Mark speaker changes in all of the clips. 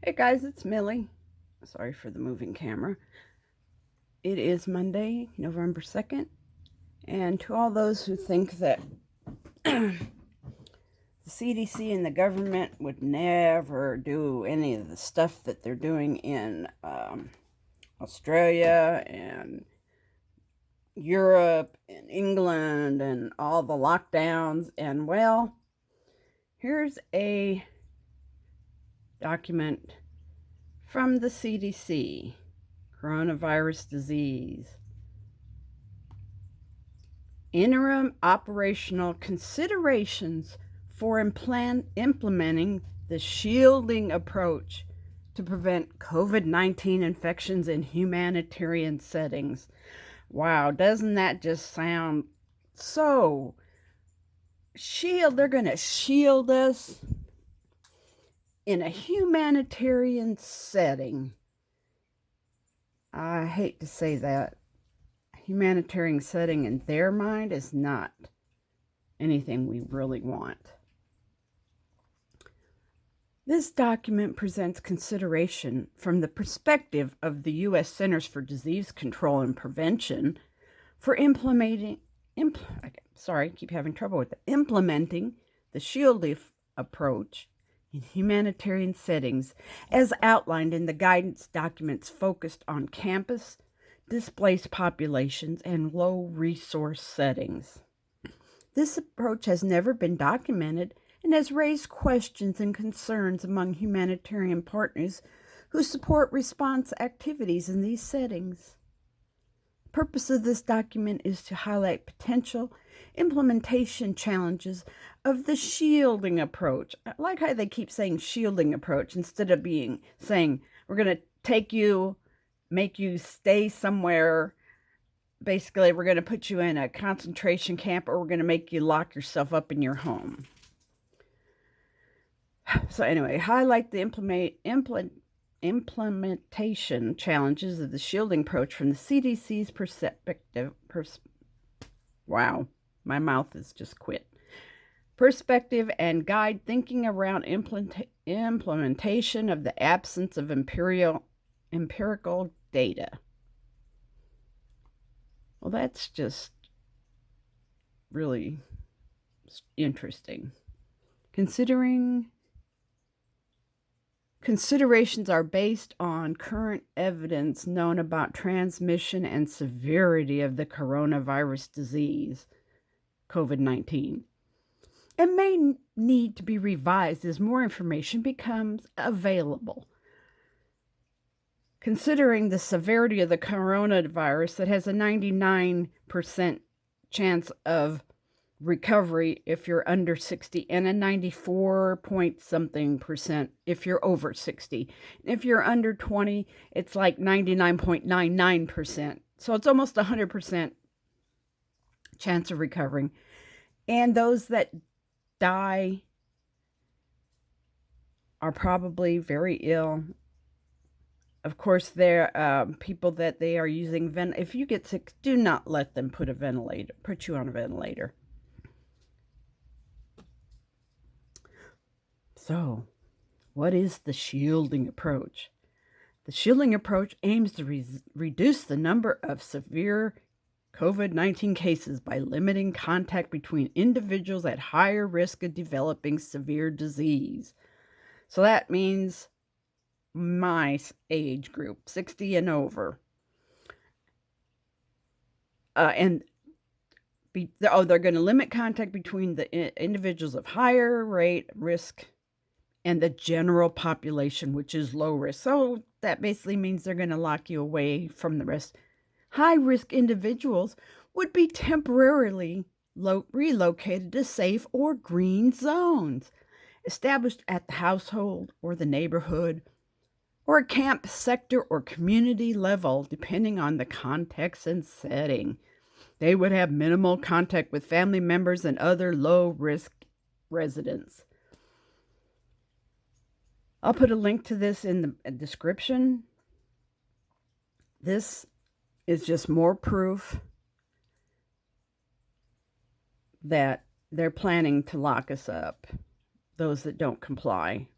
Speaker 1: Hey guys, it's Millie. Sorry for the moving camera. It is Monday, November 2nd, and to all those who think that the CDC and the government would never do any of the stuff that they're doing in Australia and Europe and England and all the lockdowns, and well, here's a document from the CDC. Coronavirus disease. Interim operational considerations for implementing the shielding approach to prevent COVID-19 infections in humanitarian settings. Wow, doesn't that just sound so they're going to shield us in a humanitarian setting. I hate to say that. Humanitarian setting in their mind is not anything we really want. This document presents consideration from the perspective of the U.S. Centers for Disease Control and Prevention for implementing the shielding approach in humanitarian settings as outlined in the guidance documents focused on campus, displaced populations, and low resource settings. This approach has never been documented and has raised questions and concerns among humanitarian partners who support response activities in these settings. The purpose of this document is to highlight potential implementation challenges of the shielding approach. I like how they keep saying shielding approach instead of saying we're going to make you stay somewhere. Basically, we're going to put you in a concentration camp, or we're going to make you lock yourself up in your home. So anyway, highlight the implementation challenges of the shielding approach from the CDC's perspective. Wow, my mouth has just quit. Perspective and guide thinking around implementation of the absence of empirical data. Well, that's just really interesting. Considerations are based on current evidence known about transmission and severity of the coronavirus disease, COVID-19. It may need to be revised as more information becomes available. Considering the severity of the coronavirus that has a 99% chance of recovery if you're under 60 and a 94 point something percent if you're over 60. If you're under 20, it's like 99.99%. So it's almost 100% chance of recovering. And those that die are probably very ill. Of course, there are people that they are using. If you get sick, do not let them put you on a ventilator. So, what is the shielding approach? The shielding approach aims to reduce the number of severe COVID-19 cases by limiting contact between individuals at higher risk of developing severe disease. So that means my age group, 60 and over. They're going to limit contact between the individuals of higher rate risk and the general population, which is low risk. So that basically means they're going to lock you away from the rest. High-risk individuals would be temporarily relocated to safe or green zones established at the household or the neighborhood or a camp sector or community level, depending on the context and setting. They would have minimal contact with family members and other low-risk residents. I'll put a link to this in the description. This is just more proof that they're planning to lock us up, those that don't comply.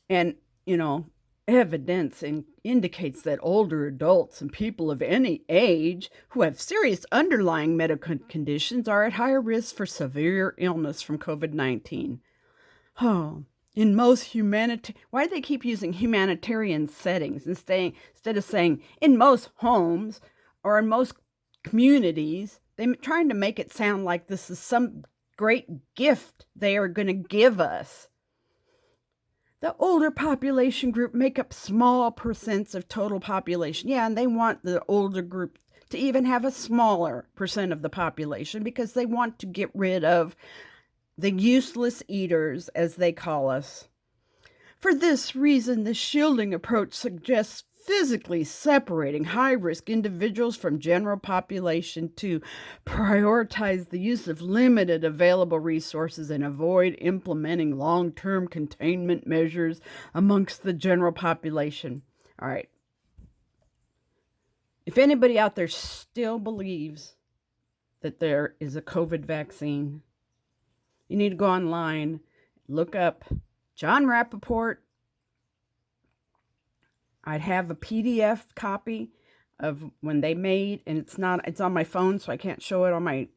Speaker 1: And you know, evidence indicates that older adults and people of any age who have serious underlying medical conditions are at higher risk for severe illness from COVID-19. Oh, in most why do they keep using humanitarian settings instead of saying in most homes or in most communities? They're trying to make it sound like this is some great gift they are going to give us. The older population group make up small percents of total population. Yeah, and they want the older group to even have a smaller percent of the population because they want to get rid of the useless eaters, as they call us. For this reason, the shielding approach suggests physically separating high-risk individuals from general population to prioritize the use of limited available resources and avoid implementing long-term containment measures amongst the general population. All right. If anybody out there still believes that there is a COVID vaccine, you need to go online, look up John Rappaport. I'd have a PDF copy of when they made, and it's on my phone, so I can't show it on my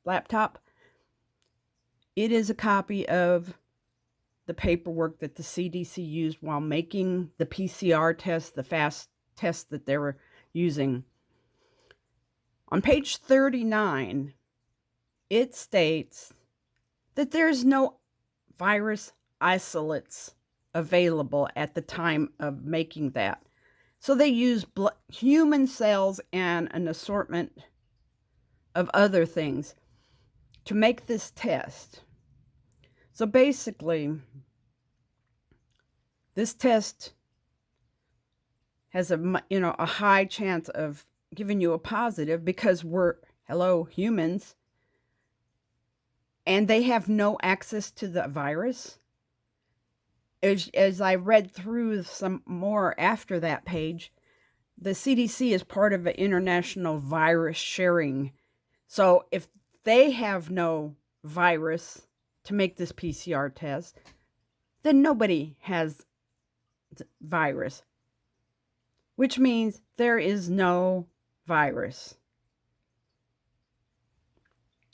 Speaker 1: laptop. It is a copy of the paperwork that the CDC used while making the PCR test, the fast test that they were using. On page 39, it states that there's no virus isolates available at the time of making that. So they use human cells and an assortment of other things to make this test. So basically, this test has a high chance of giving you a positive because we're humans, and they have no access to the virus. As I read through some more after that page, the CDC is part of an international virus sharing. So if they have no virus to make this PCR test, then nobody has virus, which means there is no virus.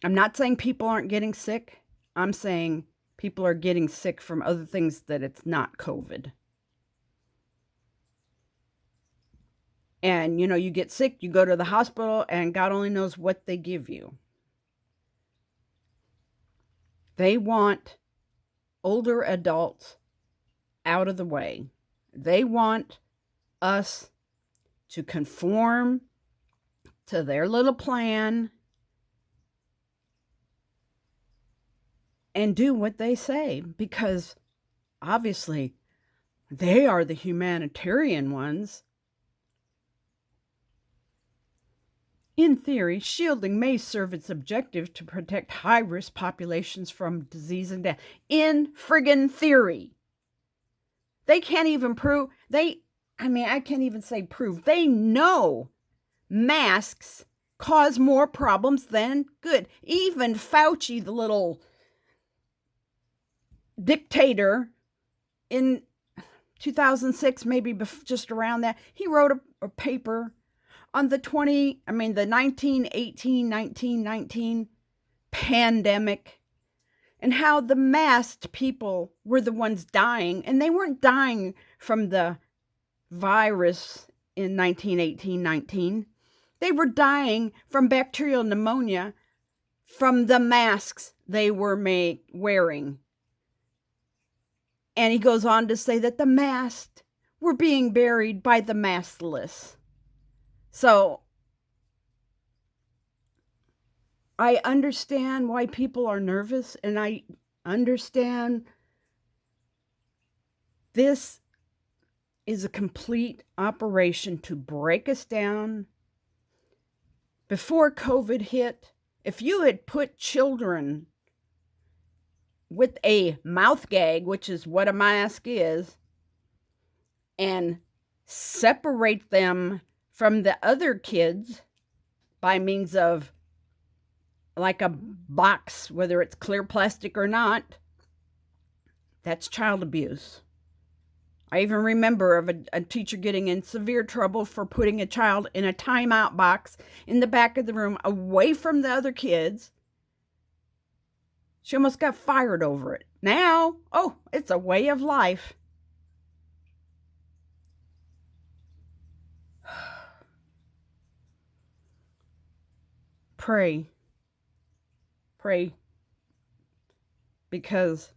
Speaker 1: I'm not saying people aren't getting sick. I'm saying people are getting sick from other things that it's not COVID. And, you get sick, you go to the hospital, and God only knows what they give you. They want older adults out of the way. They want us to conform to their little plan and do what they say, because obviously they are the humanitarian ones. In theory, shielding may serve its objective to protect high-risk populations from disease and death. In friggin' theory. They can't even prove, I can't even say prove. They know masks cause more problems than good. Even Fauci, the little dictator in 2006, maybe just around that, he wrote a paper on the 1919 pandemic, and how the masked people were the ones dying, and they weren't dying from the virus in 1918-19. They were dying from bacterial pneumonia from the masks they were wearing. And he goes on to say that the masked were being buried by the maskless. So I understand why people are nervous, and I understand this is a complete operation to break us down. Before COVID hit, if you had put children with a mouth gag, which is what a mask is, and separate them from the other kids by means of like a box, whether it's clear plastic or not, that's child abuse. I even remember of a teacher getting in severe trouble for putting a child in a timeout box in the back of the room away from the other kids. She almost got fired over it. Now, oh, it's a way of life. Pray. Pray. Because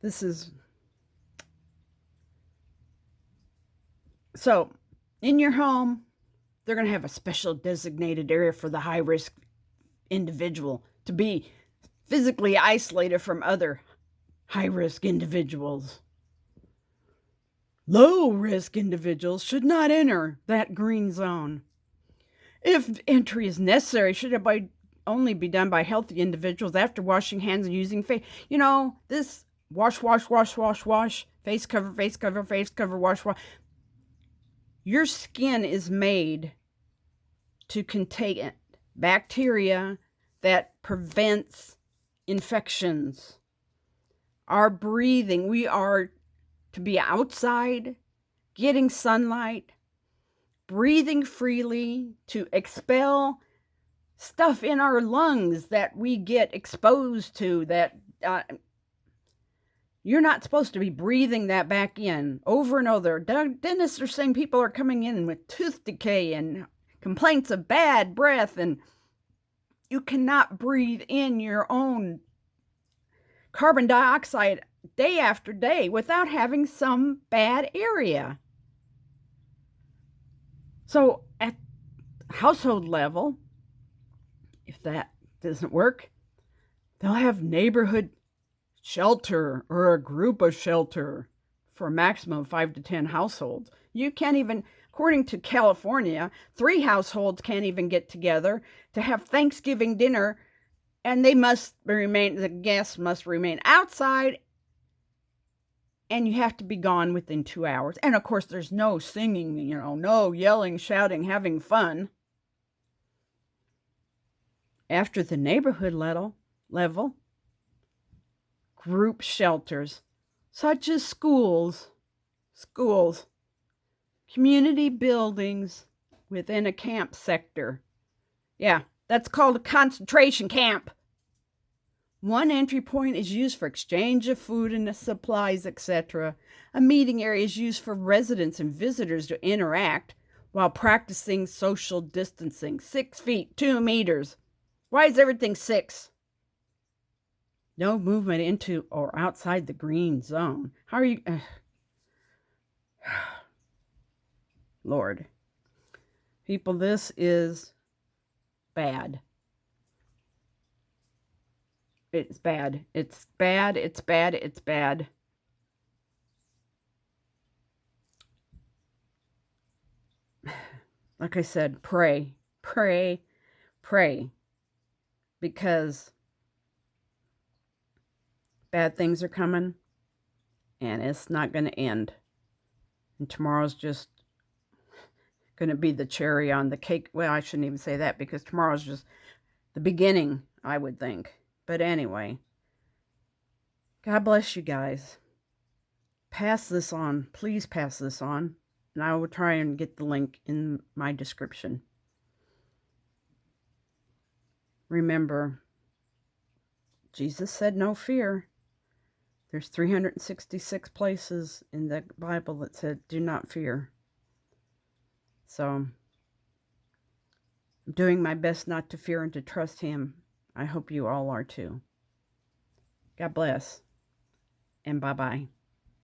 Speaker 1: this is... So, in your home, they're going to have a special designated area for the high-risk individual to be physically isolated from other high-risk individuals. Low-risk individuals should not enter that green zone. If entry is necessary, should it only be done by healthy individuals after washing hands and using face. This wash, face cover, wash. Your skin is made to contain bacteria that prevents infections. Our breathing, we are to be outside, getting sunlight, breathing freely, to expel stuff in our lungs that we get exposed to, that you're not supposed to be breathing that back in over and over. Dentists are saying people are coming in with tooth decay and complaints of bad breath, and you cannot breathe in your own carbon dioxide day after day without having some bad area. So at household level, if that doesn't work, they'll have neighborhood shelter or a group of shelter for a maximum of 5 to 10 households. You can't even, according to California, 3 households can't even get together to have Thanksgiving dinner, and the guests must remain outside, and you have to be gone within 2 hours. And of course, there's no singing, no yelling, shouting, having fun. After the neighborhood level, group shelters, such as schools, community buildings within a camp sector. Yeah, that's called a concentration camp. One entry point is used for exchange of food and supplies, etc. A meeting area is used for residents and visitors to interact while practicing social distancing. 6 feet, 2 meters. Why is everything 6? No movement into or outside the green zone. How are you... Lord. People, this is bad. It's bad. It's bad. It's bad. It's bad. Like I said, pray. Pray. Pray. Because bad things are coming, and it's not going to end. And tomorrow's just going to be the cherry on the cake. Well, I shouldn't even say that, because tomorrow's just the beginning, I would think. But anyway, God bless you guys. Pass this on. Please pass this on. And I will try and get the link in my description. Remember, Jesus said no fear. There's 366 places in the Bible that said do not fear. So I'm doing my best not to fear and to trust Him. I hope you all are too. God bless, and bye-bye.